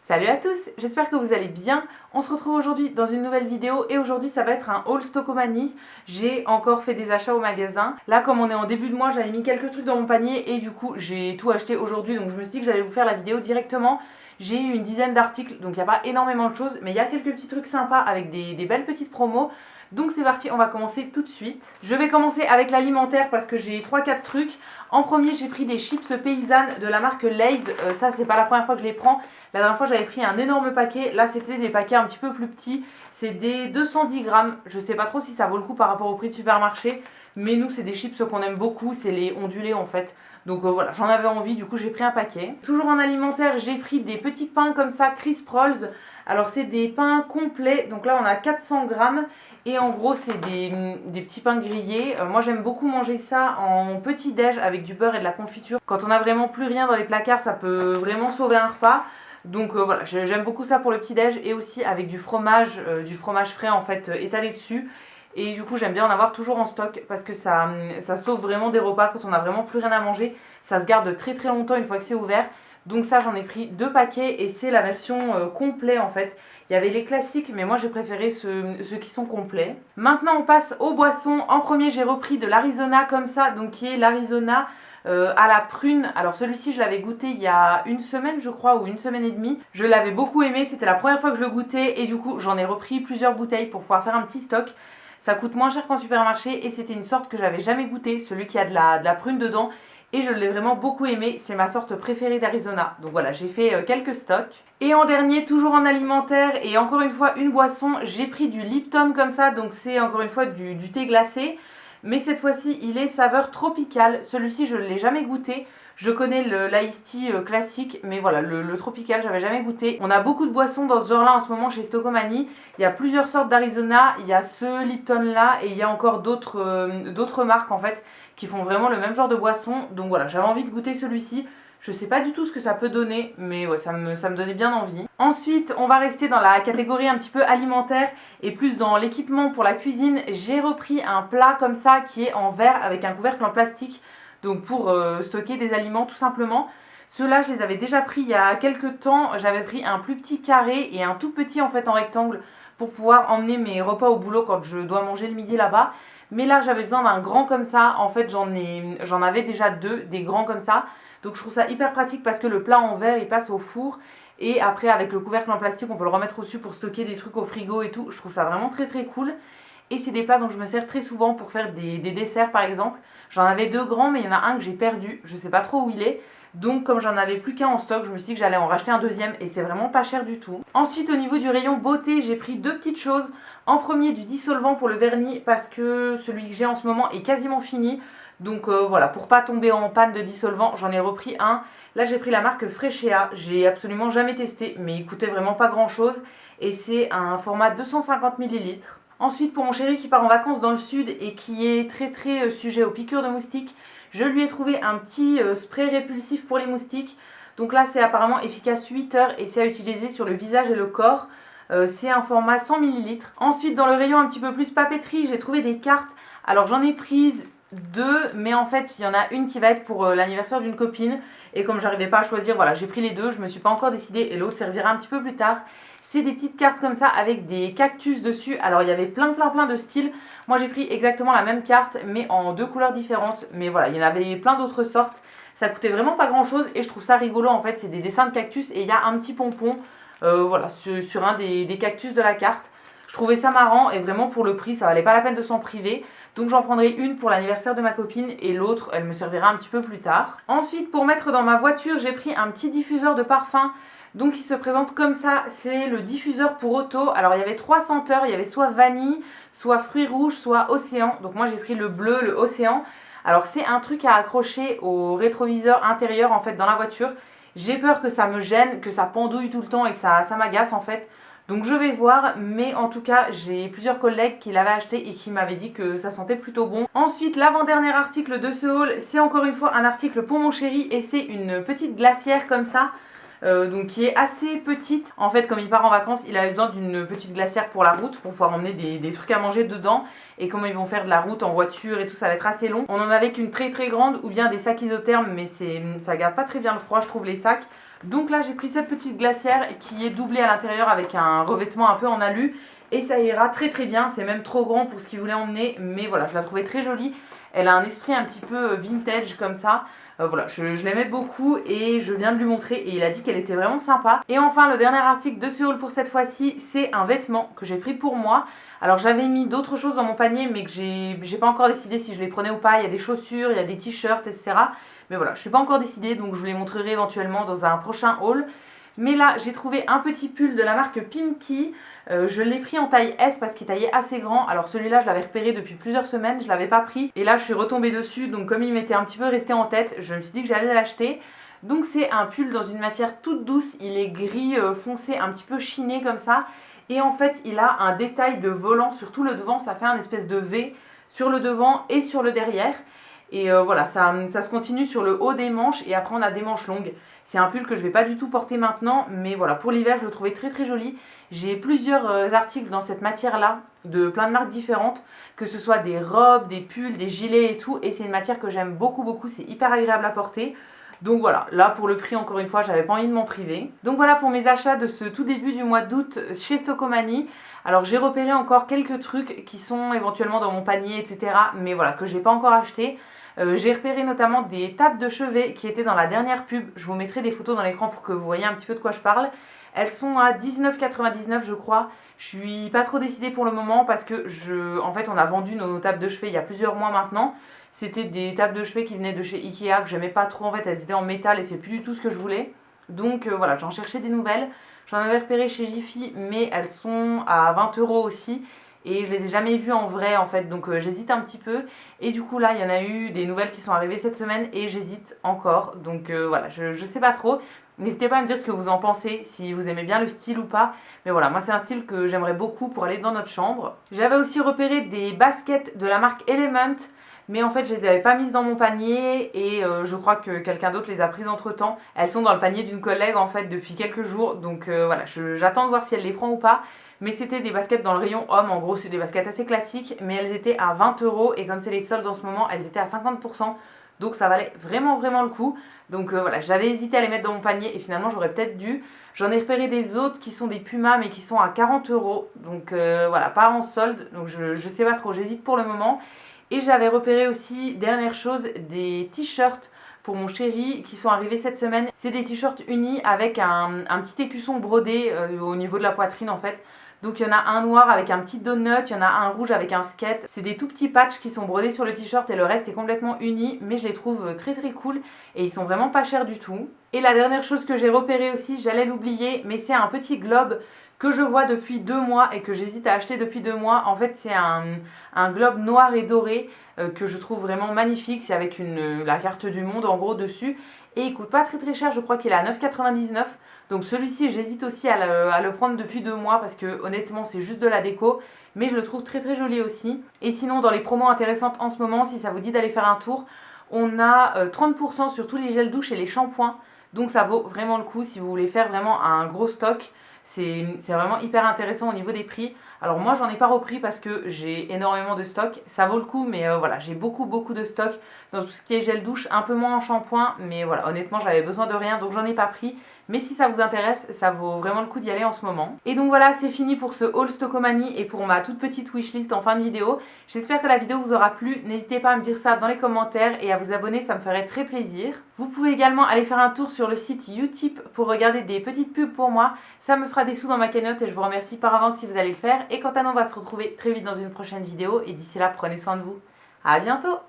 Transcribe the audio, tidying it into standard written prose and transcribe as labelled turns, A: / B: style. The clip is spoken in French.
A: Salut à tous, j'espère que vous allez bien. On se retrouve aujourd'hui dans une nouvelle vidéo et aujourd'hui ça va être un haul Stockomanie. J'ai encore fait des achats au magasin. Là comme on est en début de mois, j'avais mis quelques trucs dans mon panier et du coup j'ai tout acheté aujourd'hui. Donc je me suis dit que j'allais vous faire la vidéo directement. J'ai eu une dizaine d'articles, donc il n'y a pas énormément de choses, mais il y a quelques petits trucs sympas avec des belles petites promos. Donc c'est parti, on va commencer tout de suite. Je vais commencer avec l'alimentaire parce que j'ai 3-4 trucs. En premier, j'ai pris des chips paysannes de la marque Lay's. Ça, c'est pas la première fois que je les prends. La dernière fois, j'avais pris un énorme paquet. Là, c'était des paquets un petit peu plus petits. C'est des 210 grammes. Je sais pas trop si ça vaut le coup par rapport au prix de supermarché. Mais nous, c'est des chips qu'on aime beaucoup. C'est les ondulés en fait. Donc voilà, j'en avais envie, du coup j'ai pris un paquet. Toujours en alimentaire, j'ai pris des petits pains comme ça, Crisp Rolls. Alors c'est des pains complets, donc là on a 400 grammes. Et en gros c'est des petits pains grillés. Moi j'aime beaucoup manger ça en petit déj avec du beurre et de la confiture. Quand on a vraiment plus rien dans les placards, ça peut vraiment sauver un repas. Donc voilà, j'aime beaucoup ça pour le petit déj et aussi avec du fromage frais en fait étalé dessus. Et du coup j'aime bien en avoir toujours en stock parce que ça sauve vraiment des repas quand on n'a vraiment plus rien à manger. Ça se garde très très longtemps une fois que c'est ouvert. Donc ça j'en ai pris 2 paquets et c'est la version complet en fait. Il y avait les classiques mais moi j'ai préféré ceux qui sont complets. Maintenant on passe aux boissons. En premier j'ai repris de l'Arizona comme ça, donc qui est l'Arizona à la prune. Alors celui-ci je l'avais goûté il y a une semaine je crois ou une semaine et demie. Je l'avais beaucoup aimé, c'était la première fois que je le goûtais et du coup j'en ai repris plusieurs bouteilles pour pouvoir faire un petit stock. Ça coûte moins cher qu'en supermarché et c'était une sorte que j'avais jamais goûté, celui qui a de la prune dedans. Et je l'ai vraiment beaucoup aimé, c'est ma sorte préférée d'Arizona. Donc voilà, j'ai fait quelques stocks. Et en dernier, toujours en alimentaire et encore une fois une boisson, j'ai pris du Lipton comme ça. Donc c'est encore une fois du thé glacé. Mais cette fois-ci, il est saveur tropicale. Celui-ci, je ne l'ai jamais goûté. Je connais l'ice tea classique, mais voilà, le tropical, j'avais jamais goûté. On a beaucoup de boissons dans ce genre-là en ce moment chez Stockomanie. Il y a plusieurs sortes d'Arizona, il y a ce Lipton-là et il y a encore d'autres marques en fait qui font vraiment le même genre de boisson. Donc voilà, j'avais envie de goûter celui-ci. Je sais pas du tout ce que ça peut donner, mais ouais, ça me donnait bien envie. Ensuite, on va rester dans la catégorie un petit peu alimentaire et plus dans l'équipement pour la cuisine. J'ai repris un plat comme ça qui est en verre avec un couvercle en plastique. Donc pour stocker des aliments tout simplement. Ceux-là je les avais déjà pris il y a quelques temps. J'avais pris un plus petit carré et un tout petit en fait en rectangle pour pouvoir emmener mes repas au boulot quand je dois manger le midi là-bas. Mais là j'avais besoin d'un grand comme ça. En fait j'en avais déjà deux, des grands comme ça. Donc je trouve ça hyper pratique parce que le plat en verre il passe au four. Et après avec le couvercle en plastique on peut le remettre au-dessus pour stocker des trucs au frigo et tout. Je trouve ça vraiment très très cool. Et c'est des plats dont je me sers très souvent pour faire des desserts par exemple. J'en avais 2 grands mais il y en a un que j'ai perdu, je sais pas trop où il est. Donc comme j'en avais plus qu'un en stock, je me suis dit que j'allais en racheter un deuxième et c'est vraiment pas cher du tout. Ensuite au niveau du rayon beauté, j'ai pris 2 petites choses. En premier du dissolvant pour le vernis parce que celui que j'ai en ce moment est quasiment fini. Donc voilà, pour pas tomber en panne de dissolvant, j'en ai repris un. Là j'ai pris la marque Freshéa, j'ai absolument jamais testé mais il coûtait vraiment pas grand chose. Et c'est un format 250 ml. Ensuite, pour mon chéri qui part en vacances dans le sud et qui est très très sujet aux piqûres de moustiques, je lui ai trouvé un petit spray répulsif pour les moustiques. Donc là, c'est apparemment efficace 8 heures et c'est à utiliser sur le visage et le corps. C'est un format 100 ml. Ensuite, dans le rayon un petit peu plus papeterie, j'ai trouvé des cartes. Alors j'en ai prise 2, mais en fait, il y en a une qui va être pour l'anniversaire d'une copine. Et comme j'arrivais pas à choisir, voilà, j'ai pris les 2, je me suis pas encore décidée et l'autre servira un petit peu plus tard. C'est des petites cartes comme ça avec des cactus dessus. Alors il y avait plein de styles. Moi j'ai pris exactement la même carte mais en 2 couleurs différentes. Mais voilà, il y en avait plein d'autres sortes. Ça coûtait vraiment pas grand chose et je trouve ça rigolo en fait. C'est des dessins de cactus et il y a un petit pompon voilà, sur un des cactus de la carte. Je trouvais ça marrant et vraiment pour le prix ça valait pas la peine de s'en priver. Donc j'en prendrai une pour l'anniversaire de ma copine et l'autre elle me servira un petit peu plus tard. Ensuite pour mettre dans ma voiture j'ai pris un petit diffuseur de parfum. Donc il se présente comme ça, c'est le diffuseur pour auto. Alors il y avait 3 senteurs, il y avait soit vanille, soit fruits rouges, soit océan. Donc moi j'ai pris le bleu, le océan. Alors c'est un truc à accrocher au rétroviseur intérieur en fait dans la voiture. J'ai peur que ça me gêne, que ça pendouille tout le temps et que ça m'agace en fait. Donc je vais voir, mais en tout cas j'ai plusieurs collègues qui l'avaient acheté et qui m'avaient dit que ça sentait plutôt bon. Ensuite l'avant-dernier article de ce haul, c'est encore une fois un article pour mon chéri et c'est une petite glacière comme ça. Donc qui est assez petite. En fait comme il part en vacances il avait besoin d'une petite glacière pour la route pour pouvoir emmener des trucs à manger dedans. Et comment ils vont faire de la route en voiture et tout, ça va être assez long. On en avait qu'une très très grande ou bien des sacs isothermes mais ça garde pas très bien le froid je trouve les sacs. Donc là j'ai pris cette petite glacière qui est doublée à l'intérieur avec un revêtement un peu en alu. Et ça ira très très bien, c'est même trop grand pour ce qu'il voulait emmener. Mais voilà, je la trouvais très jolie. Elle a un esprit un petit peu vintage comme ça. Voilà, je l'aimais beaucoup et je viens de lui montrer et il a dit qu'elle était vraiment sympa. Et enfin, le dernier article de ce haul pour cette fois-ci, c'est un vêtement que j'ai pris pour moi. Alors j'avais mis d'autres choses dans mon panier mais que j'ai pas encore décidé si je les prenais ou pas. Il y a des chaussures, il y a des t-shirts, etc. Mais voilà, je suis pas encore décidée donc je vous les montrerai éventuellement dans un prochain haul. Mais là, j'ai trouvé un petit pull de la marque Pimkie. Je l'ai pris en taille S parce qu'il taillait assez grand. Alors celui-là, je l'avais repéré depuis plusieurs semaines, je ne l'avais pas pris. Et là, je suis retombée dessus. Donc comme il m'était un petit peu resté en tête, je me suis dit que j'allais l'acheter. Donc c'est un pull dans une matière toute douce. Il est gris foncé, un petit peu chiné comme ça. Et en fait, il a un détail de volant sur tout le devant. Ça fait un espèce de V sur le devant et sur le derrière. Et voilà, ça se continue sur le haut des manches et après on a des manches longues. C'est un pull que je ne vais pas du tout porter maintenant, mais voilà, pour l'hiver je le trouvais très très joli. J'ai plusieurs articles dans cette matière-là, de plein de marques différentes, que ce soit des robes, des pulls, des gilets et tout. Et c'est une matière que j'aime beaucoup beaucoup, c'est hyper agréable à porter. Donc voilà, là pour le prix encore une fois, j'avais pas envie de m'en priver. Donc voilà pour mes achats de ce tout début du mois d'août chez Stockomanie. Alors j'ai repéré encore quelques trucs qui sont éventuellement dans mon panier, etc. Mais voilà, que j'ai pas encore acheté. J'ai repéré notamment des tapes de chevet qui étaient dans la dernière pub. Je vous mettrai des photos dans l'écran pour que vous voyez un petit peu de quoi je parle. Elles sont à 19,99 je crois. Je suis pas trop décidée pour le moment parce que en fait on a vendu nos tables de chevet il y a plusieurs mois maintenant. C'était des tables de chevet qui venaient de chez Ikea que j'aimais pas trop en fait, elles étaient en métal et c'est plus du tout ce que je voulais. Donc voilà, j'en cherchais des nouvelles. J'en avais repéré chez Jiffy mais elles sont à 20 € aussi. Et je les ai jamais vues en vrai en fait, donc j'hésite un petit peu. Et du coup là, il y en a eu des nouvelles qui sont arrivées cette semaine et j'hésite encore. Donc voilà, je sais pas trop. N'hésitez pas à me dire ce que vous en pensez, si vous aimez bien le style ou pas. Mais voilà, moi c'est un style que j'aimerais beaucoup pour aller dans notre chambre. J'avais aussi repéré des baskets de la marque Element. Mais en fait, je les avais pas mises dans mon panier et je crois que quelqu'un d'autre les a prises entre temps. Elles sont dans le panier d'une collègue en fait depuis quelques jours. Donc voilà, j'attends de voir si elle les prend ou pas. Mais c'était des baskets dans le rayon homme, en gros c'est des baskets assez classiques, mais elles étaient à 20 € et comme c'est les soldes en ce moment, elles étaient à 50%, donc ça valait vraiment vraiment le coup. Donc voilà, j'avais hésité à les mettre dans mon panier et finalement j'aurais peut-être dû. J'en ai repéré des autres qui sont des Puma mais qui sont à 40 €, donc voilà, pas en solde, donc je sais pas trop, j'hésite pour le moment. Et j'avais repéré aussi, dernière chose, des t-shirts pour mon chéri qui sont arrivés cette semaine. C'est des t-shirts unis avec un petit écusson brodé au niveau de la poitrine en fait. Donc il y en a un noir avec un petit donut, il y en a un rouge avec un skate. C'est des tout petits patchs qui sont brodés sur le t-shirt et le reste est complètement uni. Mais je les trouve très très cool et ils sont vraiment pas chers du tout. Et la dernière chose que j'ai repéré aussi, j'allais l'oublier, mais c'est un petit globe que je vois depuis 2 mois et que j'hésite à acheter depuis 2 mois. En fait c'est un globe noir et doré que je trouve vraiment magnifique. C'est avec la carte du monde en gros dessus. Et il coûte pas très très cher, je crois qu'il est à 9,99 €. Donc celui-ci j'hésite aussi à le prendre depuis 2 mois parce que honnêtement c'est juste de la déco. Mais je le trouve très très joli aussi. Et sinon dans les promos intéressantes en ce moment, si ça vous dit d'aller faire un tour, on a 30% sur tous les gels douche et les shampoings. Donc ça vaut vraiment le coup si vous voulez faire vraiment un gros stock. C'est vraiment hyper intéressant au niveau des prix. Alors moi j'en ai pas repris parce que j'ai énormément de stock. Ça vaut le coup mais voilà, j'ai beaucoup de stock dans tout ce qui est gel douche, un peu moins en shampoing. Mais voilà, honnêtement j'avais besoin de rien donc j'en ai pas pris. Mais si ça vous intéresse, ça vaut vraiment le coup d'y aller en ce moment. Et donc voilà, c'est fini pour ce haul Stockomanie et pour ma toute petite wishlist en fin de vidéo. J'espère que la vidéo vous aura plu. N'hésitez pas à me dire ça dans les commentaires et à vous abonner, ça me ferait très plaisir. Vous pouvez également aller faire un tour sur le site Utip pour regarder des petites pubs pour moi. Ça me fera des sous dans ma cagnotte et je vous remercie par avance si vous allez le faire. Et quant à nous, on va se retrouver très vite dans une prochaine vidéo et d'ici là, prenez soin de vous. À bientôt!